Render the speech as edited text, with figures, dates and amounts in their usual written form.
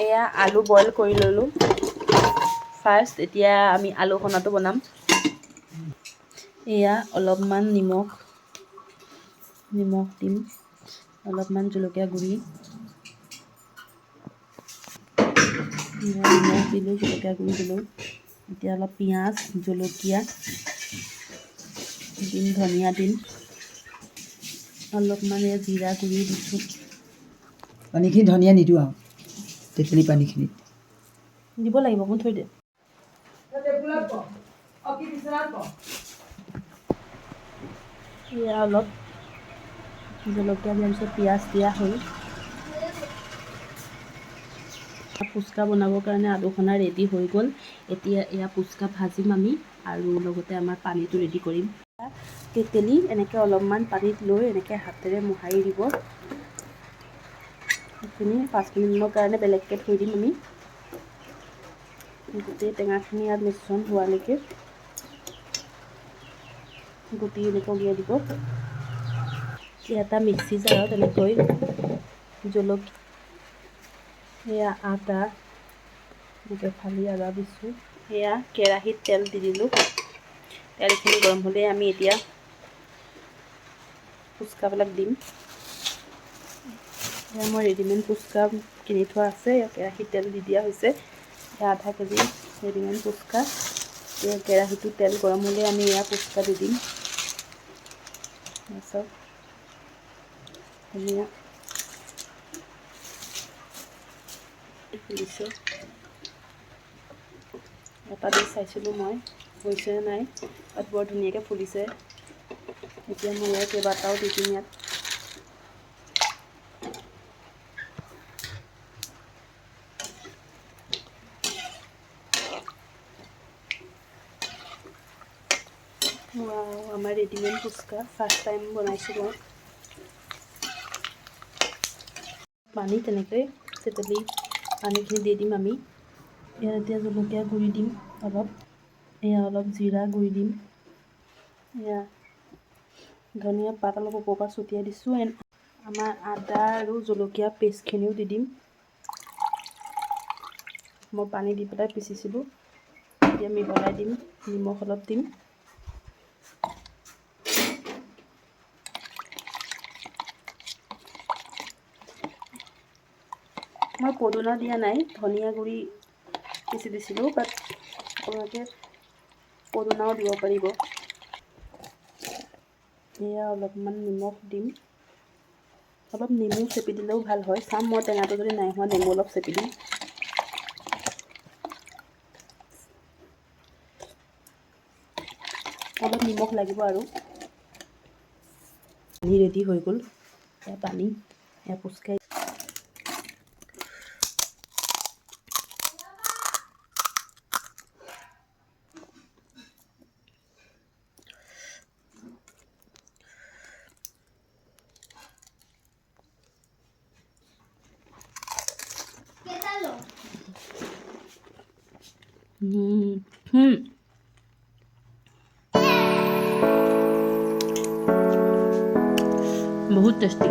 এয়া আলু বইল কৰি ল'লোঁ ফাৰ্ষ্ট। এতিয়া আমি আলু সনাটো বনাম। এয়া অলপমান নিমখ দিম, অলপমান জলকীয়া গুড়ি, নিমখ দিলোঁ, জলকীয়া গুড়ি দিলোঁ। এতিয়া অলপ পিঁয়াজ, জলকীয়া দিম, ধনিয়া দিম, অলপমান জিৰা গুড়ি দিছোঁ। পানীখিনি ধনিয়া নিদিওঁ আৰু তেতেলী পানীখিনিত দিব লাগিব, মই থৈ দিম। এয়া অলপ জলকীয়া দিয়াৰ পিছত পিঁয়াজ দিয়া হ'ল। ফুচকা বনাবৰ কাৰণে আলু সনা ৰেডি হৈ গ'ল। এতিয়া এয়া ফুচকা ভাজিম আমি আৰু লগতে আমাৰ পানীটো ৰেডি কৰিম। তেতেলী এনেকৈ অলপমান পানীত লৈ এনেকৈ হাতেৰে মোহাৰি দিব। সেইখিনি 5 মিনিটৰ কাৰণে বেলেগকৈ থৈ দিম আমি। গোটেই টেঙাখিনি ইয়াত মিশ্ৰণ হোৱালৈকে গুটি এনেকৈ উলিয়াই দিব। এটা মিক্সি জাৰত এনেকৈ জলকীয়া, এয়া আদা এনেকৈ ফালি আদা দিছোঁ। এয়া কেৰাহীত তেল দি দিলোঁ। তেলখিনি গৰম হ'লে আমি এতিয়া ফুচকাবিলাক দিম। এয়া মই ৰেডিমেড ফুচকা কিনি থোৱা আছে, কেৰাহীত তেল দি দিয়া হৈছে। এয়া আধা কেজি ৰেডিমেড ফুচকা। এয়া কেৰাহীটো তেল গৰম হ'লে আমি এয়া ফুচকা দি দিম। তাৰপিছত ধনিয়া দিছোঁ। এটা দি চাইছিলোঁ মই হৈছে নাই, তাত বৰ ধুনীয়াকৈ ফুলিছে। এতিয়া মই ইয়াত কেইবাটাও দি দিম ইয়াত। আমাৰ ৰেডিমেড ফুচকা ফাৰ্ষ্ট টাইম বনাইছোঁ মই। পানী তেনেকৈ তেতেলী পানীখিনি দি দিম আমি। ইয়াত এতিয়া জলকীয়া গুড়ি দিম অলপ, এয়া অলপ জিৰা গুড়ি দিম, এয়া ধনিয়া পাত অলপ ওপৰৰ পৰা ছটিয়াই দিছোঁ। আমাৰ আদা আৰু জলকীয়া পেষ্টখিনিও দি দিম। মই পানী দি পেলাই পিচিছিলোঁ। এতিয়া মিহলাই দিম, নিমখ অলপ দিম। মই পদিনা দিয়া নাই, ধনিয়া গুড়ি পিচি দিছিলোঁ, বাট আপোনালোকে পদিনাও দিব পাৰিব। এয়া অলপমান নিমখ দিম, অলপ নেমু চেপি দিলেও ভাল হয়। চাম মই টেঙাটো যদি নাই হোৱা, নেমু অলপ চেপি দিম। অলপ নিমখ লাগিব আৰু। পানী ৰেডি হৈ গ'ল। এয়া পানী, এয়া ফুচকা। বহুত টেষ্টি।